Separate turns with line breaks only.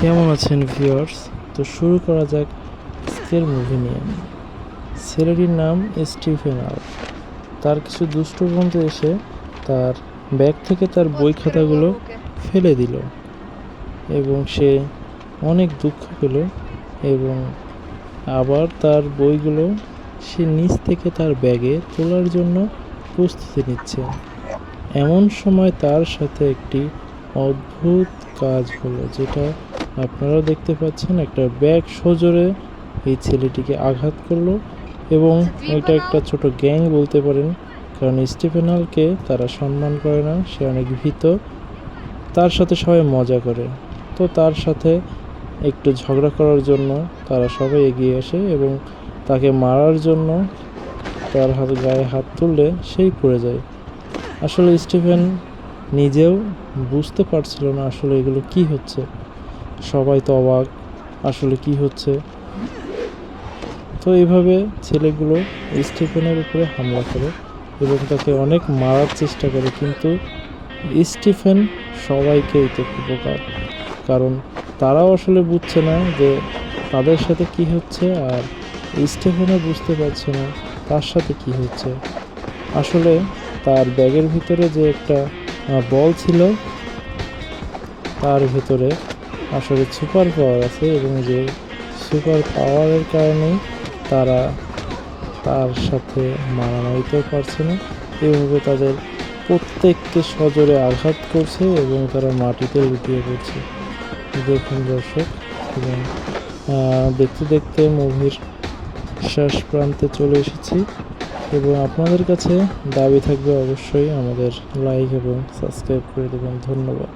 কেমন আছেন ভিউয়ার্স? তো শুরু করা যাক আজকের মুভি নিয়ে। ছেলেটির নাম স্টিফেন আল। তার কিছু দুষ্ট বন্ধু এসে তার ব্যাগ থেকে তার বই খাতাগুলো ফেলে দিল এবং সে অনেক দুঃখ পেল এবং আবার তার বইগুলো সে নিচ থেকে তার ব্যাগে তোলার জন্য প্রস্তুতি নিচ্ছে। এমন সময় তার সাথে একটি অদ্ভুত কাজ হলো, যেটা আপনারাও দেখতে পাচ্ছেন। একটা ব্যাগ সজোরে এই ছেলেটিকে আঘাত করলো এবং এটা একটা ছোট গ্যাং বলতে পারেন, কারণ স্টিফেন হলকে তারা সম্মান করে না, সে অনেক ভীত। তার সাথে সবাই মজা করে, তো তার সাথে একটু ঝগড়া করার জন্য তারা সবাই এগিয়ে আসে এবং তাকে মারার জন্য তার গায়ে হাত তুললে সেই পড়ে যায়। আসলে স্টিফেন নিজেও বুঝতে পারছিল না আসলে এগুলো কি হচ্ছে। সবাই তো অবাক, আসলে কি হচ্ছে। তো এইভাবে ছেলেগুলো স্টিফেনের উপরে হামলা করে এবং তাকে অনেক মারার চেষ্টা করে, কিন্তু স্টিফেন সবাইকেই তো উপকার, কারণ তারাও আসলে বুঝছে না যে তাদের সাথে কি হচ্ছে, আর স্টিফেনও বুঝতে পারছে না তার সাথে কি হচ্ছে। আসলে তার ব্যাগের ভিতরে যে একটা বল ছিল, তার ভিতরে আসলে সুপার পাওয়ার আছে এবং যে সুপার পাওয়ারের কারণেই তারা তার সাথে মারামারিতেও পারছে না। এভাবে তাদের প্রত্যেককে সজোরে আঘাত করছে এবং তারা মাটিতে লুটিয়ে পড়ছে। দেখুন দর্শক, এবং দেখতে দেখতে মুভির শেষ প্রান্তে চলে এসেছি এবং আপনাদের কাছে দাবি থাকবে অবশ্যই আমাদের লাইক এবং সাবস্ক্রাইব করে দেবেন। ধন্যবাদ।